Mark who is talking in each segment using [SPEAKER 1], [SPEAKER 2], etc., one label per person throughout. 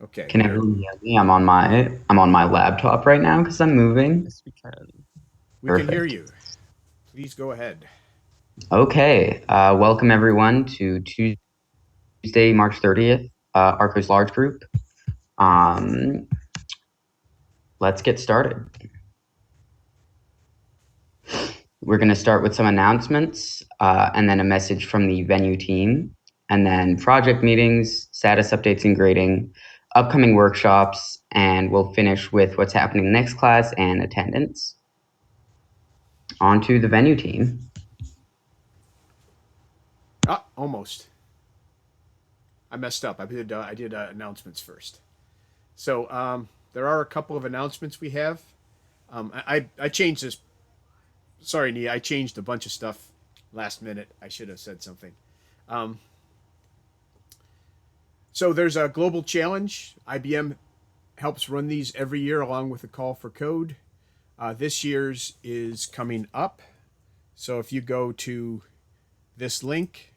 [SPEAKER 1] Okay,
[SPEAKER 2] Can
[SPEAKER 1] there.
[SPEAKER 2] everyone hear me? I'm on my laptop right now because I'm moving.
[SPEAKER 3] Yes, we can.
[SPEAKER 1] We can hear
[SPEAKER 2] Perfect.
[SPEAKER 1] you. Please go ahead.
[SPEAKER 2] Okay. Welcome everyone to Tuesday, March 30th, RCOS Large Group. Um, let's get started. We're going to start with some announcements, and then a message from the venue team, and then project meetings, status updates and grading, upcoming workshops, and we'll finish with what's happening next class and attendance. On to the venue team.
[SPEAKER 1] Ah, almost. I messed up. I did announcements first. So there are a couple of announcements we have. I changed this. Sorry, Nia. I changed a bunch of stuff last minute. I should have said something. Um, so there's a global challenge. IBM helps run these every year along with a call for code. This year's is coming up. So if you go to this link,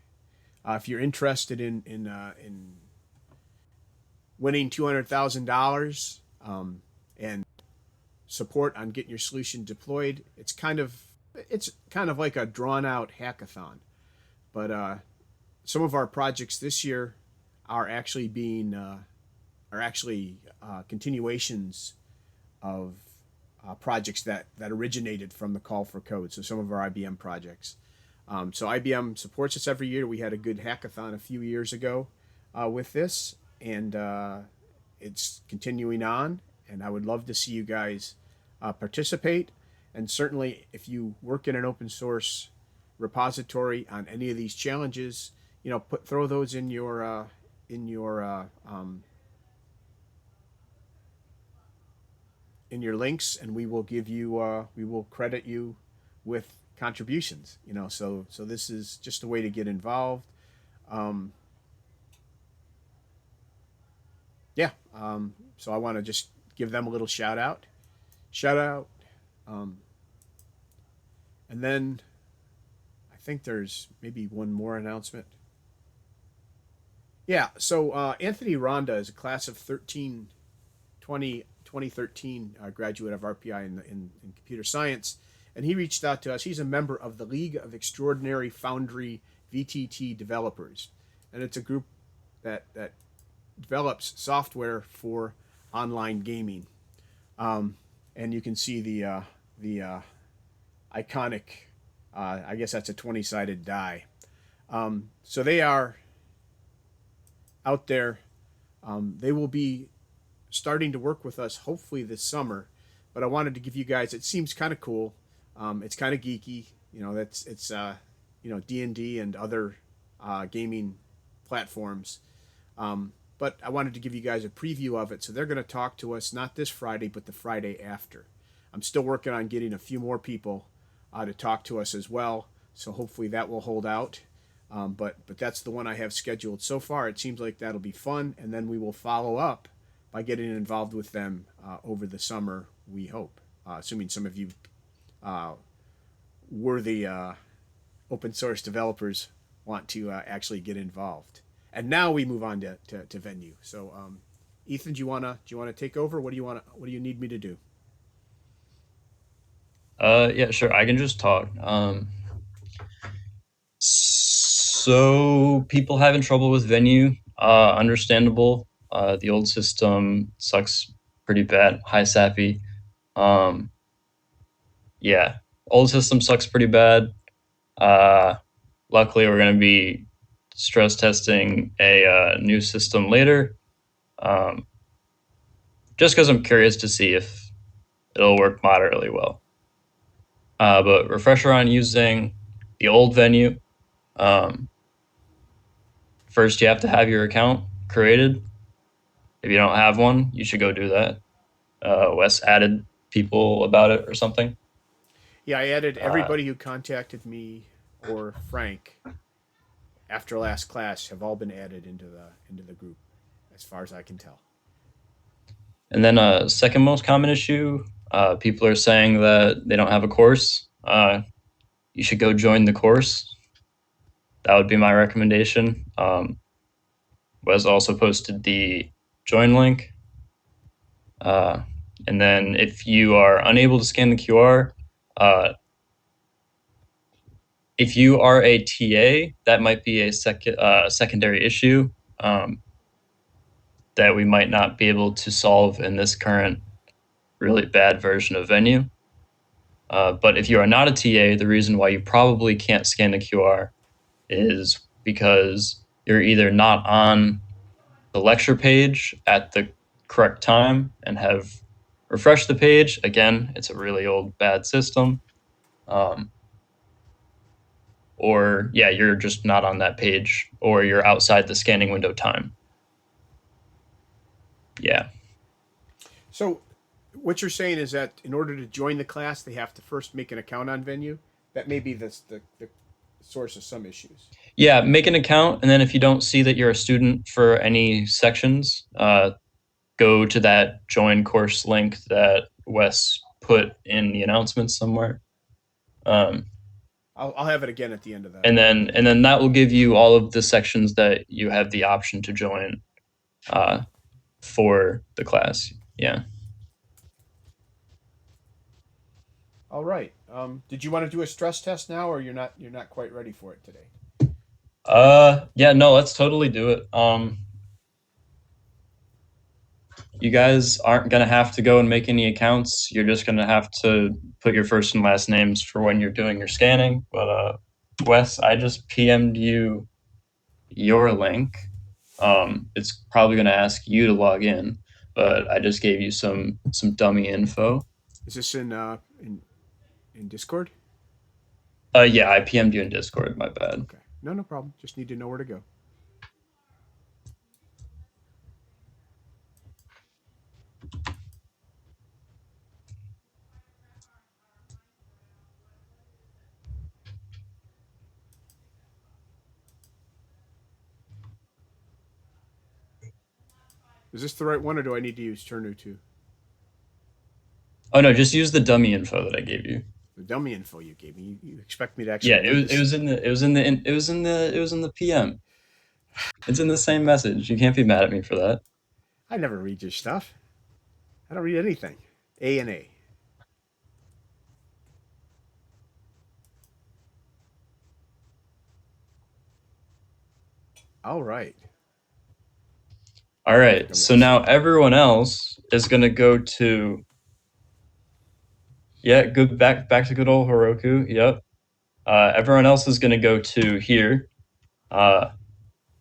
[SPEAKER 1] if you're interested in winning $200,000 and support on getting your solution deployed, it's kind of like a drawn out hackathon. But some of our projects this year are actually being are actually continuations of projects that originated from the call for code. So some of our IBM projects. So IBM supports us every year. We had a good hackathon a few years ago with this, and it's continuing on. And I would love to see you guys participate. And certainly, if you work in an open source repository on any of these challenges, throw those in your links, and we will credit you with contributions. So this is just a way to get involved. Um, yeah. So I want to just give them a little shout out, um, and then I think there's maybe one more announcement. Yeah. So Anthony Ronda is a class of 2013 graduate of RPI in computer science, and he reached out to us. He's a member of the League of Extraordinary Foundry VTT Developers, and it's a group that develops software for online gaming. Um, and you can see the iconic, I guess that's a 20-sided die. So they are out there. They will be starting to work with us hopefully this summer. But I wanted to give you guys. It seems kind of cool. It's kind of geeky. That's it's D&D and other gaming platforms. But I wanted to give you guys a preview of it. So they're going to talk to us not this Friday, but the Friday after. I'm still working on getting a few more people to talk to us as well. So hopefully that will hold out. But that's the one I have scheduled so far. It seems like that'll be fun, and then we will follow up by getting involved with them over the summer. We hope, assuming some of you worthy open source developers want to actually get involved. And now we move on to venue. So, Ethan, do you wanna take over? What do you need me to do?
[SPEAKER 3] Yeah, sure. I can just talk. So people having trouble with venue, understandable. The old system sucks pretty bad. Hi, Sappy. Um, yeah, old system sucks pretty bad. Uh, Luckily, we're going to be stress testing a new system later. Um, just because I'm curious to see if it'll work moderately well. But refresher on using the old venue. Um, First, you have to have your account created. If you don't have one, you should go do that. Wes added people about it or something.
[SPEAKER 1] Yeah, I added
[SPEAKER 3] Uh,
[SPEAKER 1] everybody who contacted me or Frank after last class have all been added into the group, as far as I can tell.
[SPEAKER 3] and then second most common issue, people are saying that they don't have a course. You should go join the course. That would be my recommendation. Wes also posted the join link. And then if you are unable to scan the QR, if you are a TA, that might be a secondary issue that we might not be able to solve in this current really bad version of Venue. But if you are not a TA, the reason why you probably can't scan the QR is because you're either not on the lecture page at the correct time and have refreshed the page. Again, it's a really old, bad system. Or yeah, you're just not on that page, or you're outside the scanning window time. Yeah.
[SPEAKER 1] So, what you're saying is that in order to join the class, they have to first make an account on Venue. That may be the source of some issues.
[SPEAKER 3] Yeah, make an account, and then if you don't see that you're a student for any sections, go to that join course link that Wes put in the announcements somewhere.
[SPEAKER 1] I'll have it again at the end of that.
[SPEAKER 3] And then that will give you all of the sections that you have the option to join for the class. Yeah.
[SPEAKER 1] All right. Did you want to do a stress test now, or you're not quite ready for it today?
[SPEAKER 3] Yeah, no, let's totally do it. You guys aren't gonna have to go and make any accounts. You're just gonna have to put your first and last names for when you're doing your scanning. But Wes, I just PM'd you your link. It's probably gonna ask you to log in, but I just gave you some dummy info.
[SPEAKER 1] Is this in Discord?
[SPEAKER 3] Yeah, I PM'd you in Discord. My bad.
[SPEAKER 1] Okay. No problem. Just need to know where to go. Is this the right one, or do I need to use Turnu2?
[SPEAKER 3] Oh no, just use the dummy info that I gave you.
[SPEAKER 1] The dummy info you gave me. You expect me to actually?
[SPEAKER 3] Yeah, it was in the PM. It's in the same message. You can't be mad at me for that.
[SPEAKER 1] I never read your stuff. I don't read anything. A and A. All right.
[SPEAKER 3] All right. So now everyone else is going to go to good back to good old Heroku. Yep. Everyone else is going to go to here.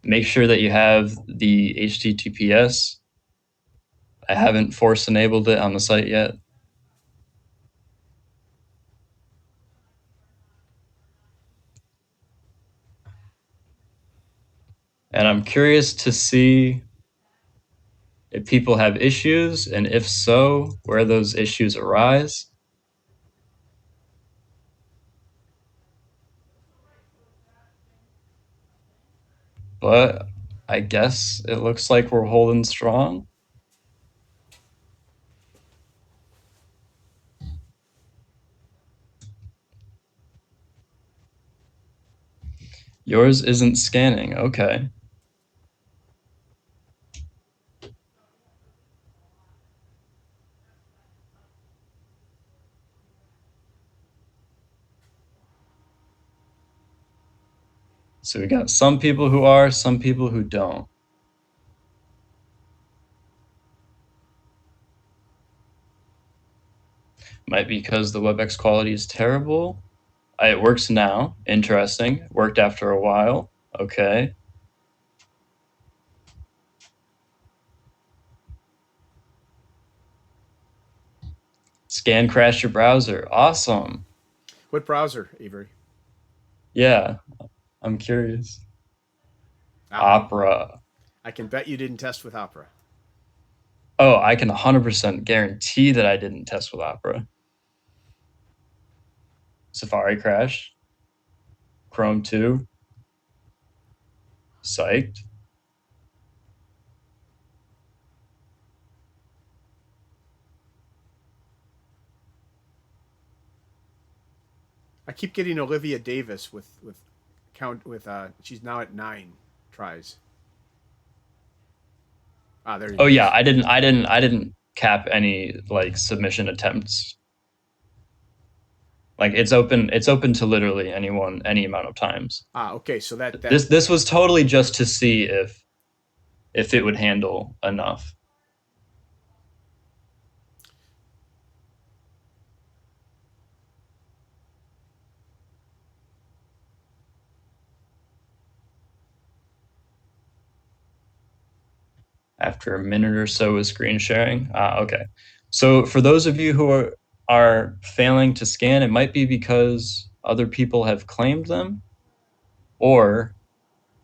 [SPEAKER 3] Make sure that you have the HTTPS. I haven't force enabled it on the site yet. And I'm curious to see if people have issues, and if so, where those issues arise. But I guess it looks like we're holding strong. Yours isn't scanning. Okay. So we got some people who are, some people who don't. Might be because the WebEx quality is terrible. It works now. Interesting. Worked after a while. Okay. Scan crash your browser. Awesome.
[SPEAKER 1] What browser, Avery?
[SPEAKER 3] Yeah, I'm curious. Opera.
[SPEAKER 1] I can bet you didn't test with Opera.
[SPEAKER 3] Oh, I can 100% guarantee that I didn't test with Opera. Safari crash. Chrome 2. Psyched.
[SPEAKER 1] I keep getting Olivia Davis with she's now at 9 tries. Ah, there you
[SPEAKER 3] Oh
[SPEAKER 1] go.
[SPEAKER 3] yeah, I didn't cap any like submission attempts. Like it's open to literally anyone any amount of times.
[SPEAKER 1] Ah, okay. So that
[SPEAKER 3] This was totally just to see if it would handle enough. After a minute or so of screen sharing. Okay. So for those of you who are failing to scan, it might be because other people have claimed them, or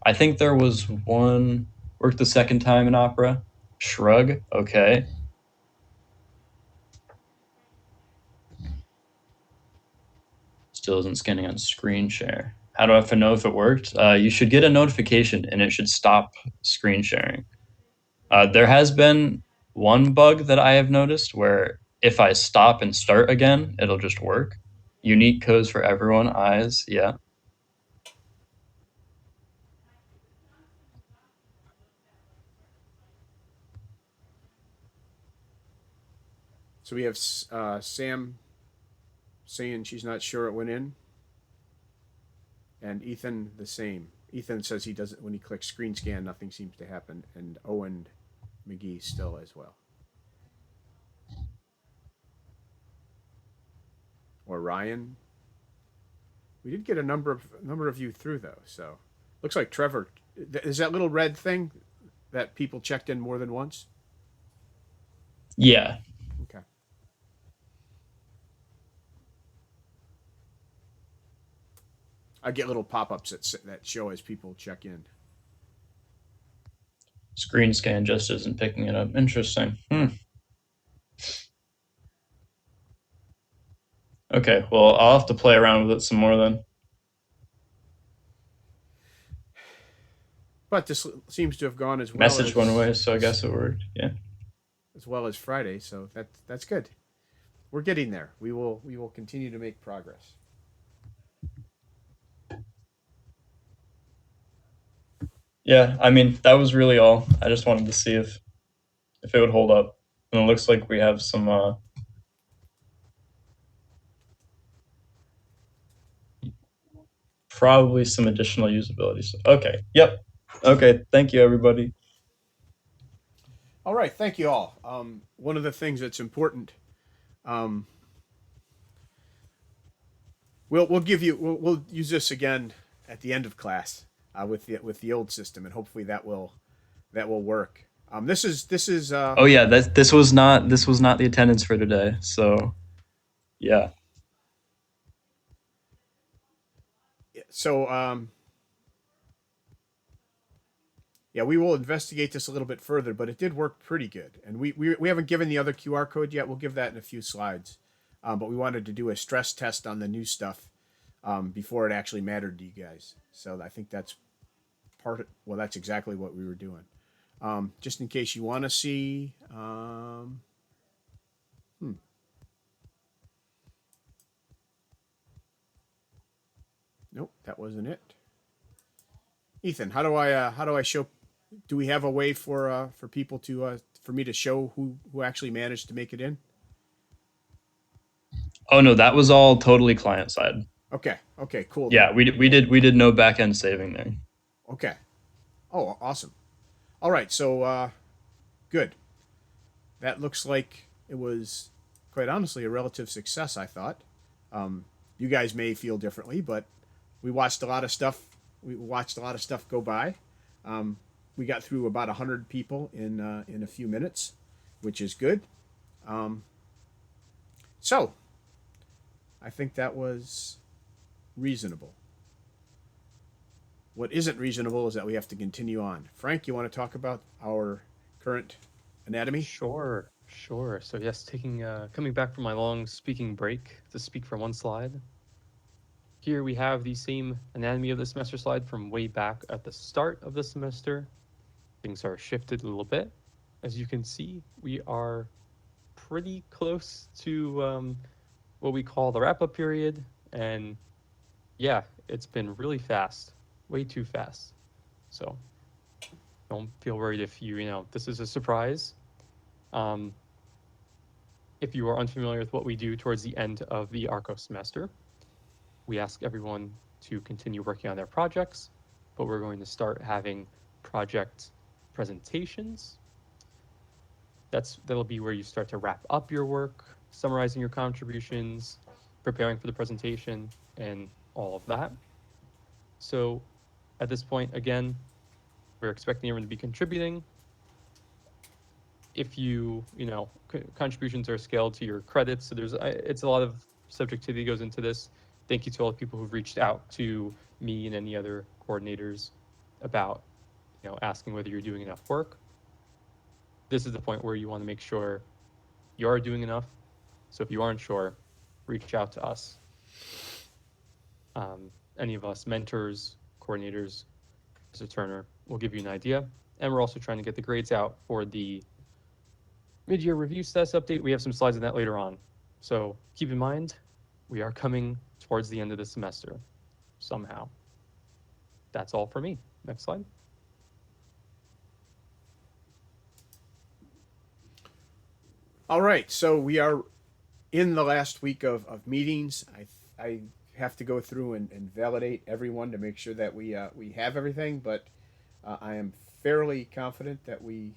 [SPEAKER 3] I think there was one worked the second time in Opera. Shrug. Okay. Still isn't scanning on screen share. How do I know if it worked? You should get a notification and it should stop screen sharing. There has been one bug that I have noticed where if I stop and start again, it'll just work. Unique codes for everyone, eyes, yeah.
[SPEAKER 1] so we have Sam saying she's not sure it went in, and Ethan the same. Ethan says he doesn't when he clicks screen scan, nothing seems to happen, and Owen McGee still as well. Or Ryan. We did get a number of you through though, so looks like Trevor. Is that little red thing that people checked in more than once?
[SPEAKER 3] Yeah.
[SPEAKER 1] Okay. I get little pop-ups that show as people check in.
[SPEAKER 3] Screen scan just isn't picking it up. Interesting. Okay, well, I'll have to play around with it some more then.
[SPEAKER 1] But this seems to have gone as well
[SPEAKER 3] Message
[SPEAKER 1] as
[SPEAKER 3] went away, so I guess it worked. Yeah.
[SPEAKER 1] as well as Friday, so that's good. We're getting there. We will continue to make progress.
[SPEAKER 3] Yeah, I mean, that was really all. I just wanted to see if it would hold up. And it looks like we have some probably some additional usability. So, okay. Yep. Okay. Thank you, everybody.
[SPEAKER 1] All right, thank you all. One of the things that's important, um, we'll give you we'll use this again at the end of class with the old system, and hopefully that will work. This is
[SPEAKER 3] Oh yeah, this was not the attendance for today. So yeah.
[SPEAKER 1] so yeah, we will investigate this a little bit further, but it did work pretty good, and we haven't given the other QR code yet. We'll give that in a few slides, but we wanted to do a stress test on the new stuff before it actually mattered to you guys. So I think that's that's exactly what we were doing. Just in case you want to see. Nope, that wasn't it. Ethan, how do I show? Do we have a way for people to for me to show who actually managed to make it in?
[SPEAKER 3] Oh no, that was all totally client side.
[SPEAKER 1] Okay. Okay. Cool.
[SPEAKER 3] Yeah, we did no back end saving there.
[SPEAKER 1] Okay. Oh, awesome. All right. So good. That looks like it was, quite honestly, a relative success. I thought. You guys may feel differently, but we watched a lot of stuff. We watched a lot of stuff go by. We got through about 100 people in a few minutes, which is good. So, I think that was reasonable. What isn't reasonable is that we have to continue on. Frank, you want to talk about our current anatomy?
[SPEAKER 4] Sure. So yes, coming back from my long speaking break to speak from one slide. Here we have the same anatomy of the semester slide from way back at the start of the semester. Things are shifted a little bit. As you can see, we are pretty close to what we call the wrap-up period. And yeah, it's been really fast, way too fast. So Don't feel worried if this is a surprise. If you are unfamiliar with what we do towards the end of the RCOS semester, we ask everyone to continue working on their projects, but we're going to start having project presentations. That'll be where you start to wrap up your work, summarizing your contributions, preparing for the presentation, and all of that. So at this point, again, we're expecting everyone to be contributing. If contributions are scaled to your credits, so it's a lot of subjectivity goes into this. Thank you to all the people who've reached out to me and any other coordinators about, asking whether you're doing enough work. This is the point where you want to make sure you are doing enough. So if you aren't sure, reach out to us. Any of us mentors, coordinators, Mr. Turner will give you an idea. And we're also trying to get the grades out for the mid-year review status update. We have some slides on that later on. So keep in mind, we are coming towards the end of the semester somehow. That's all for me. Next slide.
[SPEAKER 1] All right, so we are in the last week of meetings. I have to go through and validate everyone to make sure that we have everything, but I am fairly confident that we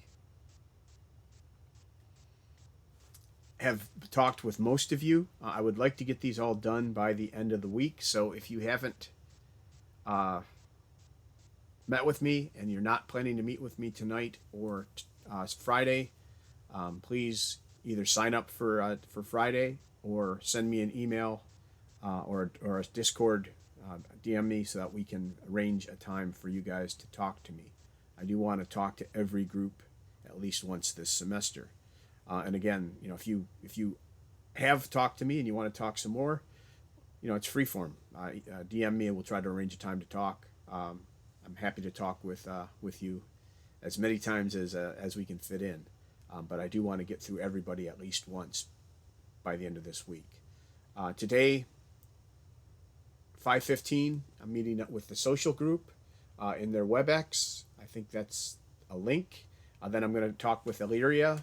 [SPEAKER 1] have talked with most of you. I would like to get these all done by the end of the week, so if you haven't met with me and you're not planning to meet with me tonight or Friday, please either sign up for Friday or send me an email or a Discord DM me so that we can arrange a time for you guys to talk to me. I do want to talk to every group at least once this semester. And again, if you have talked to me and you want to talk some more, it's free form. DM me and we'll try to arrange a time to talk. I'm happy to talk with you as many times as we can fit in. But I do want to get through everybody at least once by the end of this week. Today, 5:15, I'm meeting up with the social group in their WebEx. I think that's a link. Then I'm going to talk with Illyria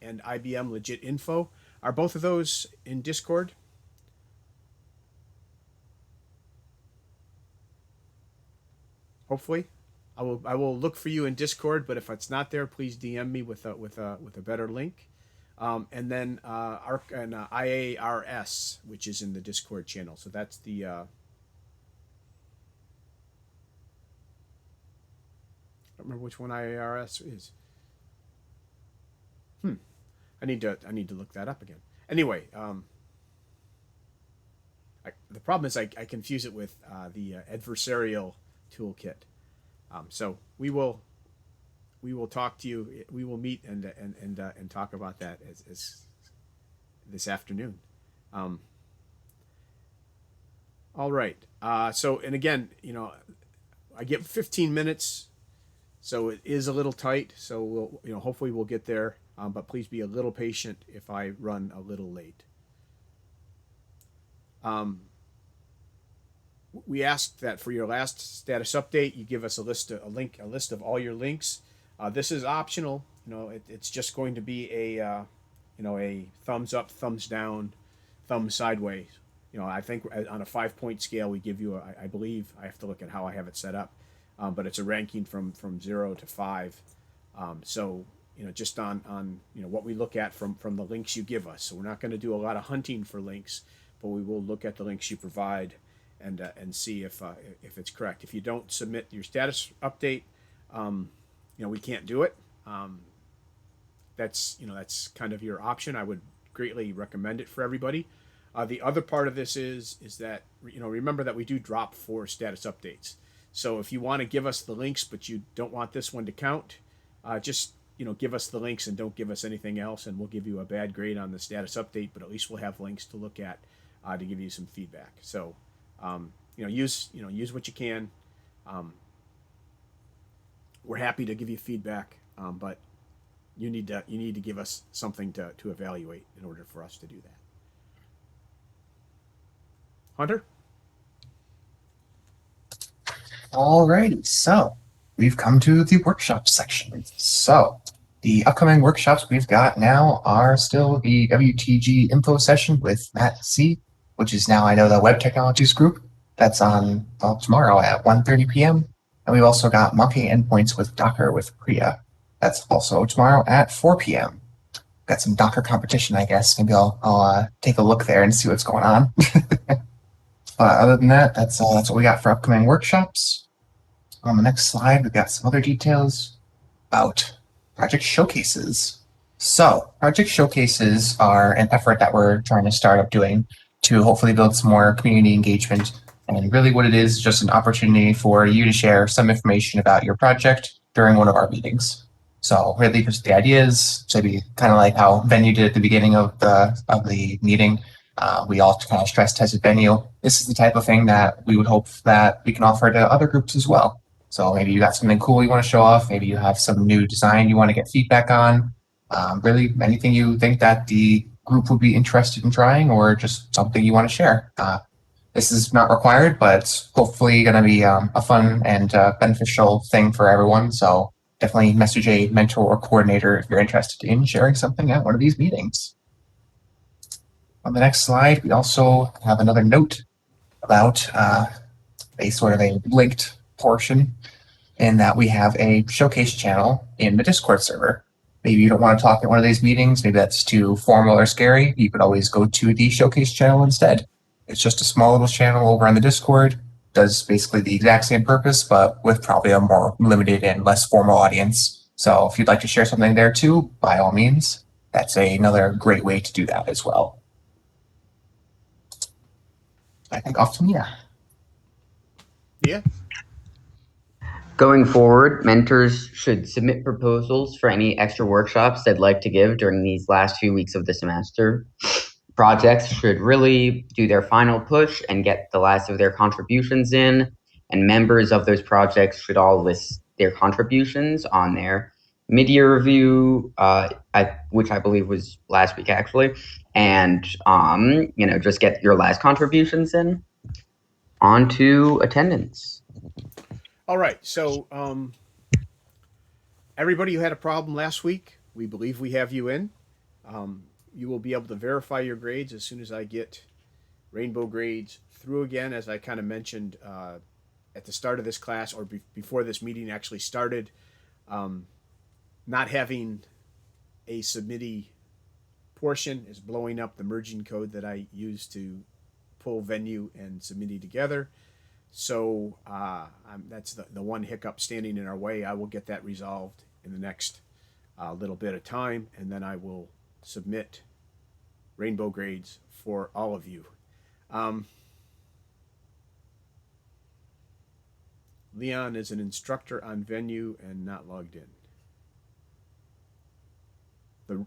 [SPEAKER 1] and IBM Legit Info. Are both of those in Discord? Hopefully. I will look for you in Discord, but if it's not there, please DM me with a better link. And then IARS, which is in the Discord channel. So that's the I don't remember which one IARS is. I need to look that up again. Anyway, the problem is I confuse it with the adversarial toolkit. So we will talk to you. We will meet and talk about that as this afternoon. All right. So and again, I get 15 minutes, so it is a little tight. So we'll hopefully we'll get there. But please be a little patient if I run a little late. We asked that for your last status update, you give us a list of all your links. This is optional. It's just going to be a thumbs up, thumbs down, thumbs sideways. I think on a 5-point scale, we give you I believe I have to look at how I have it set up, but it's a ranking from 0 to 5. So just on what we look at from the links you give us. So we're not going to do a lot of hunting for links, but we will look at the links you provide and see if it's correct. If you don't submit your status update, we can't do it. That's kind of your option. I would greatly recommend it for everybody. The other part of this is that remember that we do drop 4 status updates. So if you want to give us the links but you don't want this one to count, just give us the links and don't give us anything else, and we'll give you a bad grade on the status update. But at least we'll have links to look at to give you some feedback. So use what you can. We're happy to give you feedback, but you need to give us something to evaluate in order for us to do that. Hunter?
[SPEAKER 5] Alrighty, so we've come to the workshop section. So the upcoming workshops we've got now are still the WTG info session with Matt C, which is now, I know, the Web Technologies group. That's on tomorrow at 1:30 p.m. And we've also got Mocking Endpoints with Docker with Priya. That's also tomorrow at 4 p.m. Got some Docker competition, I guess. Maybe I'll take a look there and see what's going on. But other than that, that's what we got for upcoming workshops. On the next slide, we've got some other details about project showcases. So project showcases are an effort that we're trying to start up doing to hopefully build some more community engagement. And really what it is just an opportunity for you to share some information about your project during one of our meetings. So really just the ideas, maybe kind of like how Venue did at the beginning of the meeting. We all kind of stress tested Venue. This is the type of thing that we would hope that we can offer to other groups as well. So maybe you got something cool you want to show off. Maybe you have some new design you want to get feedback on. Really anything you think that the group would be interested in trying, or just something you want to share. This is not required, but it's hopefully going to be a fun and beneficial thing for everyone. So definitely message a mentor or coordinator if you're interested in sharing something at one of these meetings. On the next slide, we also have another note about a sort of a linked portion in that we have a showcase channel in the Discord server. Maybe you don't want to talk at one of these meetings. Maybe that's too formal or scary. You could always go to the showcase channel instead. It's just a small little channel over on the Discord. Does basically the exact same purpose, but with probably a more limited and less formal audience. So if you'd like to share something there too, by all means, that's another great way to do that as well. I think off to Mia.
[SPEAKER 1] Yeah.
[SPEAKER 2] Going forward, mentors should submit proposals for any extra workshops they'd like to give during these last few weeks of the semester. Projects should really do their final push and get the last of their contributions in, and members of those projects should all list their contributions on their mid-year review, which I believe was last week actually, and just get your last contributions in. On to attendance.
[SPEAKER 1] All right. So everybody who had a problem last week, we believe we have you in. You will be able to verify your grades as soon as I get rainbow grades through again, as I kind of mentioned at the start of this class, or before this meeting actually started. Not having a submittee portion is blowing up the merging code that I use to pull Venue and submittee together. So that's the one hiccup standing in our way. I will get that resolved in the next little bit of time, and then I will submit rainbow grades for all of you. Leon is an instructor on Venue and not logged in.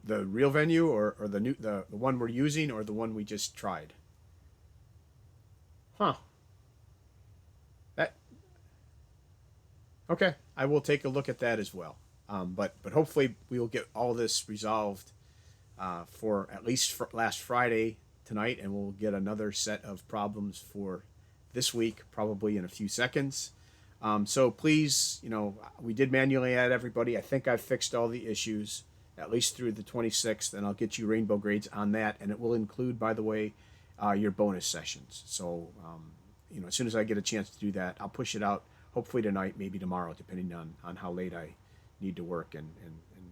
[SPEAKER 1] The real Venue, or the one we're using, or the one we just tried? Huh. Okay, I will take a look at that as well. But hopefully we will get all this resolved for at least for last Friday tonight, and we'll get another set of problems for this week, probably in a few seconds. So please, we did manually add everybody. I think I've fixed all the issues, at least through the 26th, and I'll get you rainbow grades on that. And it will include, by the way, your bonus sessions. So, as soon as I get a chance to do that, I'll push it out, hopefully tonight, maybe tomorrow, depending on how late I need to work and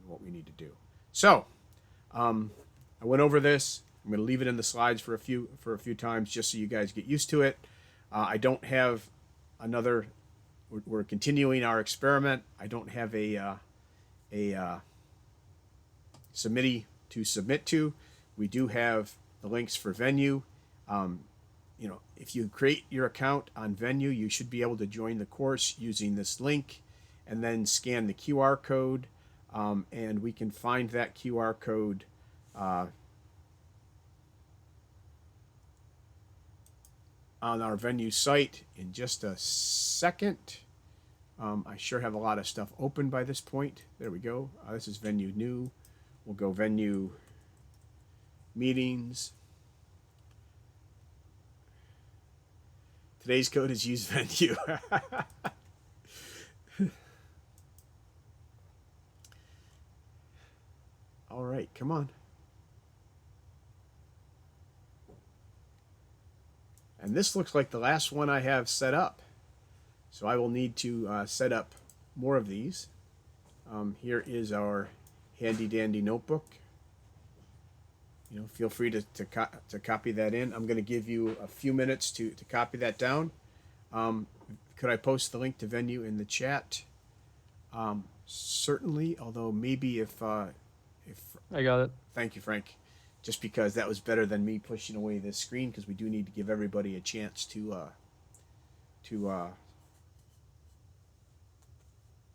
[SPEAKER 1] what we need to do. So, I went over this. I'm going to leave it in the slides for a few times just so you guys get used to it. I don't have another. We're continuing our experiment. I don't have a submittee to submit to. We do have the links for Venue. If you create your account on Venue, you should be able to join the course using this link and then scan the QR code. And we can find that QR code on our Venue site in just a second. I sure have a lot of stuff open by this point. There we go. This is Venue new. We'll go Venue meetings. Today's code is use Venue. All right, come on. And this looks like the last one I have set up. So I will need to set up more of these. Here is our handy dandy notebook. You know, feel free to copy that in. I'm going to give you a few minutes to copy that down. Could I post the link to Venue in the chat? Certainly, although maybe if
[SPEAKER 4] I got it.
[SPEAKER 1] thank you, Frank, just because that was better than me pushing away this screen, because we do need to give everybody a chance to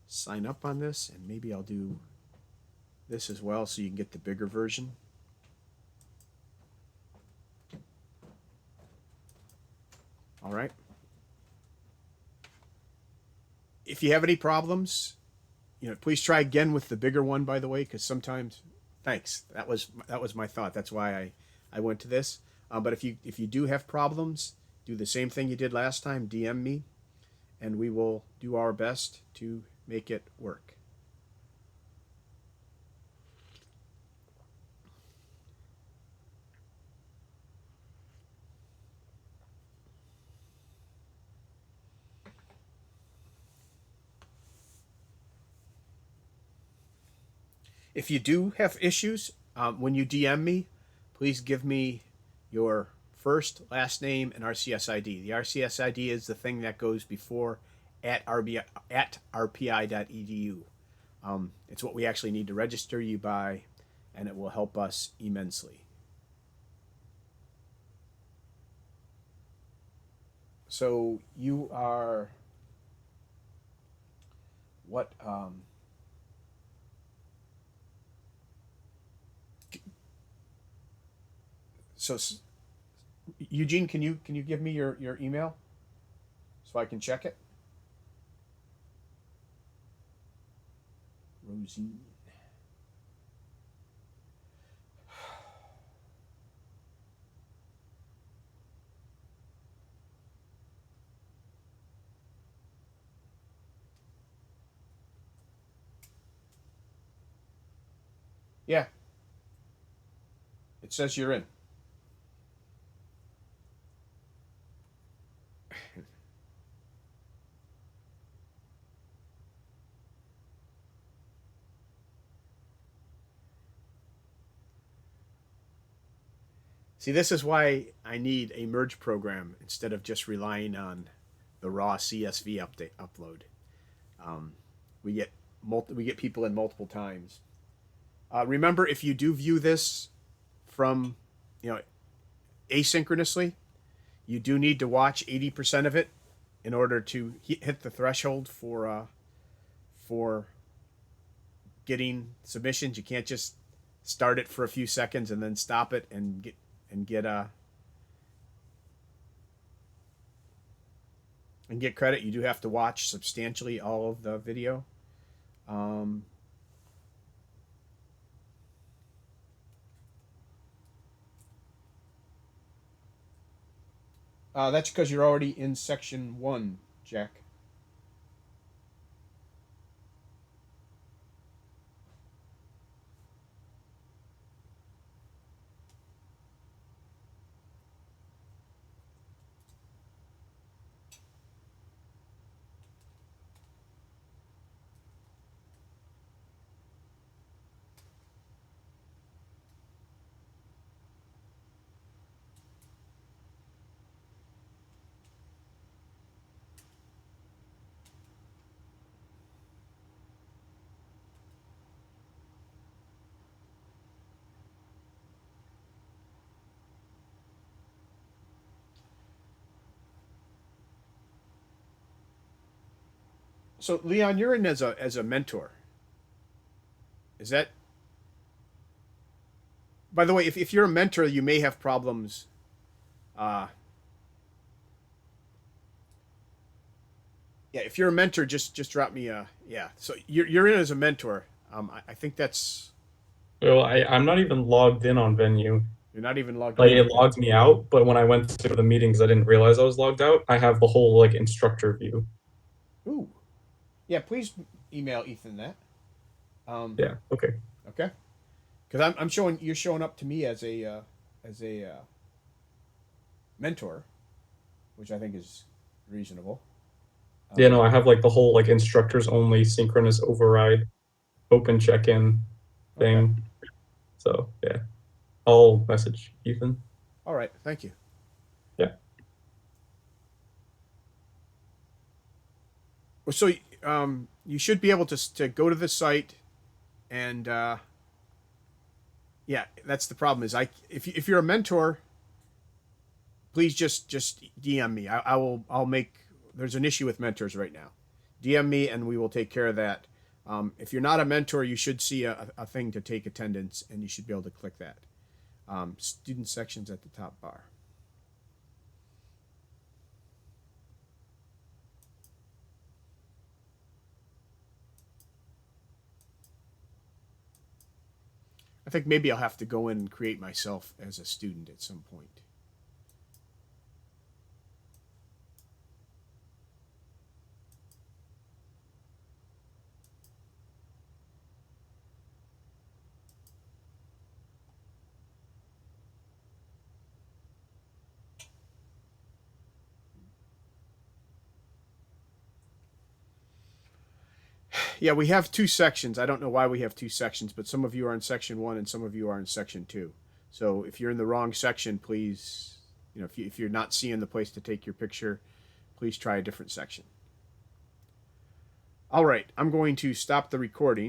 [SPEAKER 1] sign up on this, and maybe I'll do this as well so you can get the bigger version. All right. If you have any problems, you know, please try again with the bigger one, by the way, because sometimes, thanks. That was my thought. That's why I went to this. But if you do have problems, do the same thing you did last time. DM me, and we will do our best to make it work. If you do have issues, when you DM me, please give me your first, last name, and RCS ID. The RCS ID is the thing that goes before at rpi.edu. It's what we actually need to register you by, and it will help us immensely. So you are what? So Eugene, can you give me your email so I can check it? Rosine. Yeah. It says you're in. See, this is why I need a merge program instead of just relying on the raw CSV upload. We get people in multiple times. Remember, if you do view this from, you know, asynchronously, you do need to watch 80% of it in order to hit the threshold for getting submissions. You can't just start it for a few seconds and then stop it and get credit. You do have to watch substantially all of the video. That's because you're already in section 1, Jack. So Leon, you're in as a mentor. Is that? By the way, if you're a mentor, you may have problems. Yeah, if you're a mentor, just drop me a yeah. So you're in as a mentor. I think that's.
[SPEAKER 6] Well, I'm not even logged in on Venue.
[SPEAKER 1] You're not even logged
[SPEAKER 6] Like
[SPEAKER 1] in.
[SPEAKER 6] it logged me out, but when I went to the meetings, I didn't realize I was logged out. I have the whole like instructor view.
[SPEAKER 1] Ooh, yeah. Please email Ethan that.
[SPEAKER 6] Yeah. Okay.
[SPEAKER 1] Okay. Because I'm showing you're showing up to me as a mentor, which I think is reasonable.
[SPEAKER 6] Yeah, no, I have like the whole like instructors only synchronous override open check-in thing.
[SPEAKER 1] Okay.
[SPEAKER 6] So yeah, I'll message Ethan.
[SPEAKER 1] All right. Thank you.
[SPEAKER 6] Yeah.
[SPEAKER 1] Well, so you should be able to go to the site, and yeah, that's the problem. Is if you're a mentor, please just DM me. I'll make. There's an issue with mentors right now. DM me and we will take care of that. If you're not a mentor, you should see a thing to take attendance, and you should be able to click that. Student sections at the top bar. I think maybe I'll have to go in and create myself as a student at some point. Yeah, we have two sections. I don't know why we have two sections, but some of you are in section 1 and some of you are in section 2. So if you're in the wrong section, please, if you're not seeing the place to take your picture, please try a different section. All right, I'm going to stop the recording.